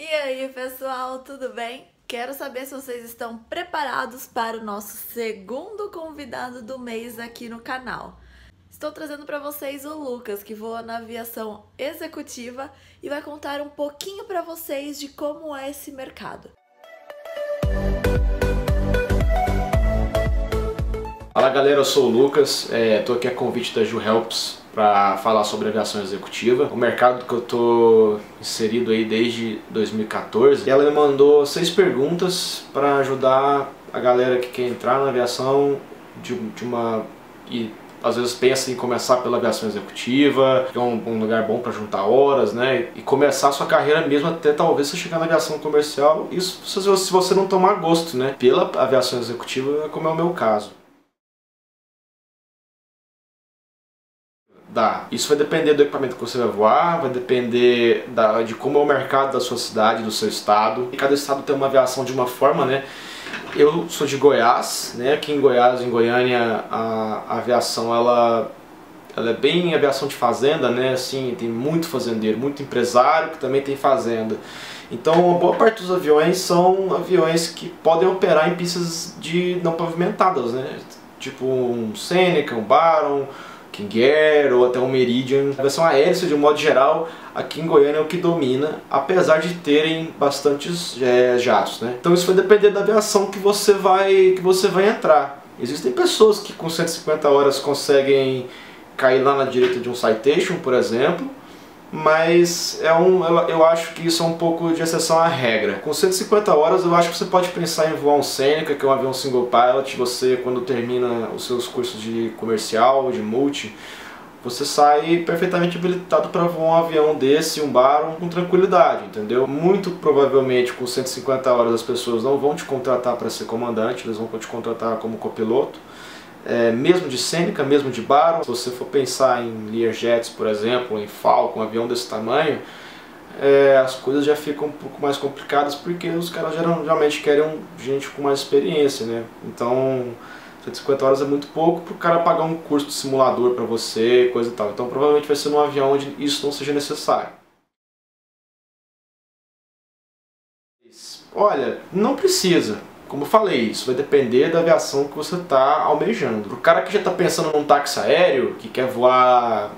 E aí, pessoal, tudo bem? Quero saber se vocês estão preparados para o nosso segundo convidado do mês aqui no canal. Estou trazendo para vocês o Lucas, que voa na aviação executiva e vai contar um pouquinho para vocês de como é esse mercado. Fala galera, eu sou o Lucas, estou aqui a convite da Ju Helps para falar sobre aviação executiva, o mercado que eu estou inserido aí desde 2014. E ela me mandou 6 perguntas para ajudar a galera que quer entrar na aviação e às vezes pensa em começar pela aviação executiva, que é um lugar bom para juntar horas, né? E começar a sua carreira mesmo até talvez você chegar na aviação comercial, isso se você não tomar gosto, né? Pela aviação executiva, como é o meu caso. Isso vai depender do equipamento que você vai voar, vai depender de como é o mercado da sua cidade, do seu estado. E cada estado tem uma aviação de uma forma, né? Eu sou de Goiás, né? Aqui em Goiás, em Goiânia, a aviação ela é bem aviação de fazenda, né? Assim, tem muito fazendeiro, muito empresário que também tem fazenda. Então, boa parte dos aviões são aviões que podem operar em pistas não pavimentadas, né? Tipo um Seneca, um Baron, King Air ou até um Meridian. A aviação aérea, de um modo geral, aqui em Goiânia é o que domina, apesar de terem bastantes jatos, né? Então isso vai depender da aviação que você vai entrar. Existem pessoas que com 150 horas conseguem cair lá na direita de um Citation, por exemplo, mas eu acho que isso é um pouco de exceção à regra. Com 150 horas eu acho que você pode pensar em voar um Seneca, que é um avião single pilot. Você, quando termina os seus cursos de comercial, de multi, você sai perfeitamente habilitado para voar um avião desse, um Baron, com tranquilidade, entendeu? Muito provavelmente com 150 horas as pessoas não vão te contratar para ser comandante, eles vão te contratar como copiloto. Mesmo de Seneca, mesmo de Baron. Se você for pensar em Learjets, por exemplo, em Falcon, um avião desse tamanho, as coisas já ficam um pouco mais complicadas, porque os caras geralmente querem gente com mais experiência, né? Então 150 horas é muito pouco para o cara pagar um curso de simulador para você, coisa e tal. Então provavelmente vai ser num avião onde isso não seja necessário. Olha, não precisa. Como eu falei, isso vai depender da aviação que você está almejando. Para o cara que já está pensando num táxi aéreo, que quer voar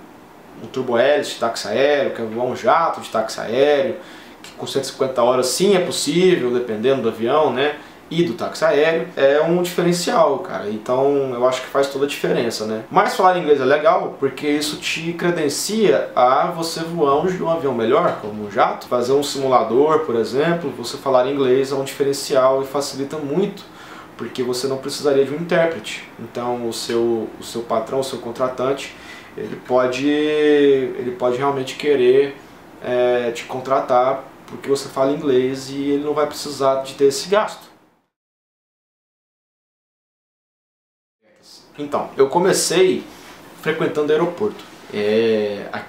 um turbohélice de táxi aéreo, quer voar um jato de táxi aéreo, que com 150 horas sim é possível, dependendo do avião, né? E do táxi aéreo, é um diferencial, cara. Então eu acho que faz toda a diferença, né? Mas falar inglês é legal, porque isso te credencia a você voar um avião melhor, como um jato. Fazer um simulador, por exemplo, você falar inglês é um diferencial e facilita muito, porque você não precisaria de um intérprete. Então o seu patrão, o seu contratante, ele pode realmente querer te contratar porque você fala inglês e ele não vai precisar de ter esse gasto. Então, eu comecei frequentando aeroporto.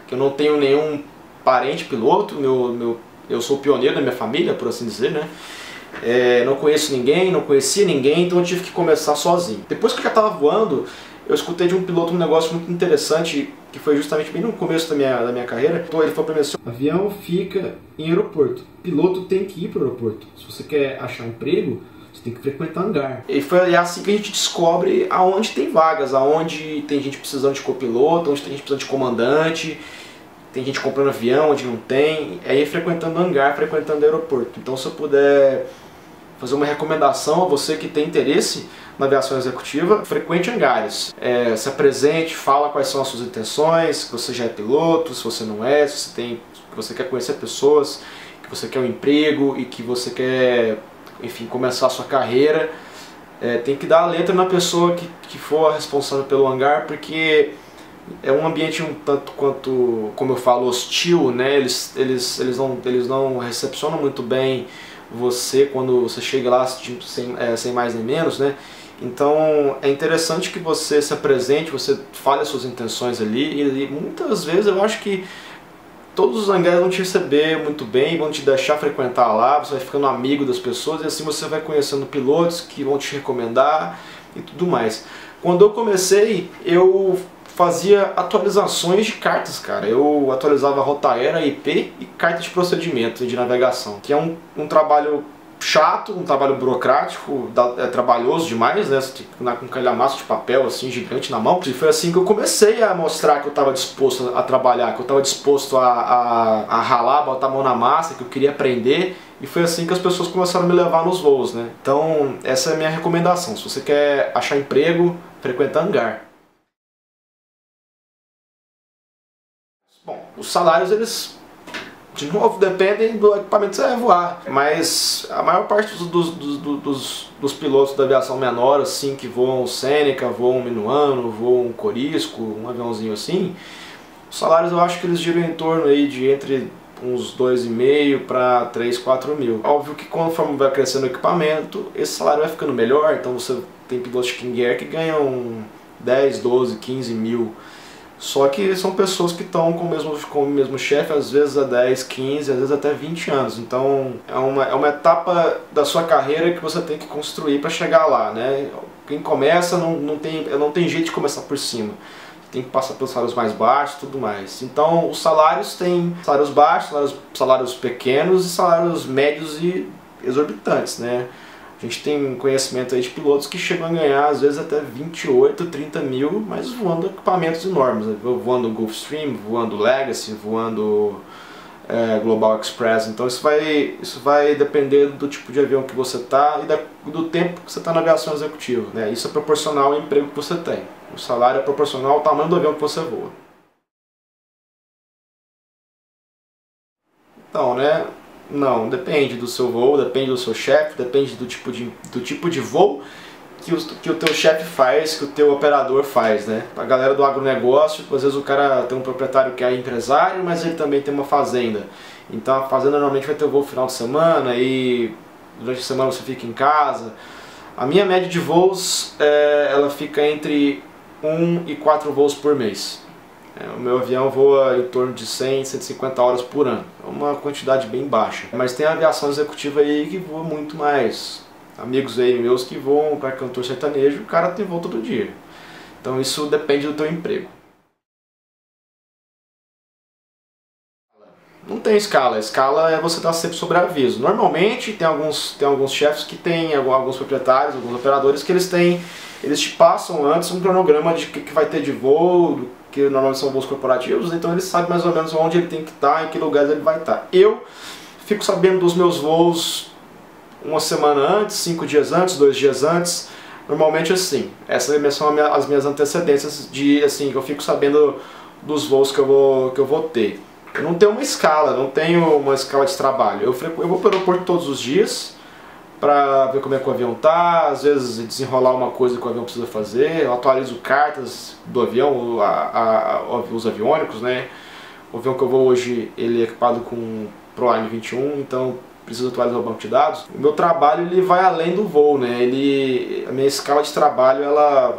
Eu não tenho nenhum parente piloto, eu sou pioneiro da minha família, por assim dizer, né? Não conheço ninguém, não conhecia ninguém, então eu tive que começar sozinho. Depois que eu já estava voando, eu escutei de um piloto um negócio muito interessante, que foi justamente bem no começo da minha carreira. Então ele falou para mim assim: avião fica em aeroporto, piloto tem que ir para o aeroporto. Se você quer achar emprego, você tem que frequentar hangar. E foi assim que a gente descobre aonde tem vagas, aonde tem gente precisando de copiloto, onde tem gente precisando de comandante, tem gente comprando avião, onde não tem. Aí frequentando hangar, frequentando aeroporto. Então se eu puder fazer uma recomendação a você que tem interesse na aviação executiva, frequente hangares. Se apresente, fala quais são as suas intenções, se você já é piloto, se você não é, se você quer conhecer pessoas, que você quer um emprego e que você quer, enfim, começar a sua carreira. Tem que dar a letra na pessoa que for a responsável pelo hangar, porque é um ambiente um tanto quanto, como eu falo, hostil, né? Eles não recepcionam muito bem você quando você chega lá sem mais nem menos, né? Então é interessante que você se apresente, você fale as suas intenções ali, e muitas vezes eu acho que todos os hangares vão te receber muito bem, vão te deixar frequentar lá, você vai ficando amigo das pessoas e assim você vai conhecendo pilotos que vão te recomendar e tudo mais. Quando eu comecei, eu fazia atualizações de cartas, cara. Eu atualizava Rotaera, IP e carta de procedimento de navegação, que é um trabalho chato, um trabalho burocrático, é trabalhoso demais, né? Você tem que andar com um calhamaço de papel assim gigante na mão. E foi assim que eu comecei a mostrar que eu estava disposto a trabalhar, que eu estava disposto a ralar, botar a mão na massa, que eu queria aprender. E foi assim que as pessoas começaram a me levar nos voos, né? Então essa é a minha recomendação. Se você quer achar emprego, frequenta hangar. Bom, os salários, eles, de novo, dependem do equipamento que você vai voar. Mas a maior parte dos pilotos da aviação menor, assim, que voam Seneca, voam Minuano, voam Corisco, um aviãozinho assim, os salários eu acho que eles giram em torno aí de entre uns 2,5 para 3, 4 mil. Óbvio que conforme vai crescendo o equipamento, esse salário vai ficando melhor, então você tem pilotos de King Air que ganham 10, 12, 15 mil. Só que são pessoas que estão com o mesmo chefe, às vezes há 10, 15, às vezes até 20 anos. Então é uma etapa da sua carreira que você tem que construir para chegar lá, né? Quem começa não tem jeito de começar por cima. Tem que passar pelos salários mais baixos e tudo mais. Então os salários têm salários baixos, salários pequenos e salários médios e exorbitantes, né? A gente tem conhecimento aí de pilotos que chegam a ganhar às vezes até 28, 30 mil, mas voando equipamentos enormes, né? Voando Gulfstream, voando Legacy, voando Global Express. Então isso vai depender do tipo de avião que você está e do tempo que você está na aviação executiva, né? Isso é proporcional ao emprego que você tem. O salário é proporcional ao tamanho do avião que você voa. Então, né? Não, depende do seu voo, depende do seu chefe, depende do tipo de voo que o teu chefe faz, que o teu operador faz, né? A galera do agronegócio, às vezes o cara tem um proprietário que é empresário, mas ele também tem uma fazenda. Então a fazenda normalmente vai ter o voo final de semana e durante a semana você fica em casa. A minha média de voos, ela fica entre 1 e 4 voos por mês. O meu avião voa em torno de 100, 150 horas por ano. É uma quantidade bem baixa. Mas tem a aviação executiva aí que voa muito mais. Amigos aí meus que voam para cantor sertanejo, o cara tem voo todo dia. Então isso depende do teu emprego. Não tem escala. A escala é você estar sempre sobre aviso. Normalmente tem alguns chefes que tem, alguns proprietários, alguns operadores que eles te passam antes um cronograma de que vai ter de voo, que normalmente são voos corporativos, então ele sabe mais ou menos onde ele tem que estar, em que lugares ele vai estar. Eu fico sabendo dos meus voos uma semana antes, 5 dias antes, 2 dias antes, normalmente assim. Essas são as minhas antecedências de assim, que eu fico sabendo dos voos que eu vou ter. Eu não tenho uma escala, não tenho uma escala de trabalho. Eu vou para o aeroporto todos os dias para ver como é que o avião tá, às vezes desenrolar uma coisa que o avião precisa fazer, eu atualizo cartas do avião, os aviônicos, né? O avião que eu vou hoje, ele é equipado com ProLine 21, então preciso atualizar o banco de dados. O meu trabalho, ele vai além do voo, né? A minha escala de trabalho, ela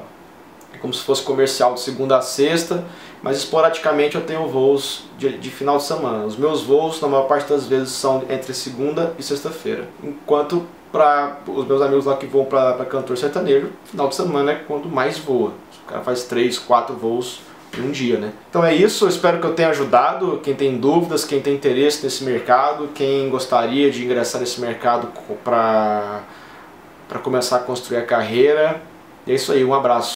é como se fosse comercial de segunda a sexta, mas esporadicamente eu tenho voos de final de semana. Os meus voos, na maior parte das vezes, são entre segunda e sexta-feira. Enquanto para os meus amigos lá que voam para cantor sertanejo, final de semana é quando mais voa. O cara faz 3, 4 voos em um dia, né? Então é isso, eu espero que eu tenha ajudado. Quem tem dúvidas, quem tem interesse nesse mercado, quem gostaria de ingressar nesse mercado para começar a construir a carreira. E é isso aí, um abraço.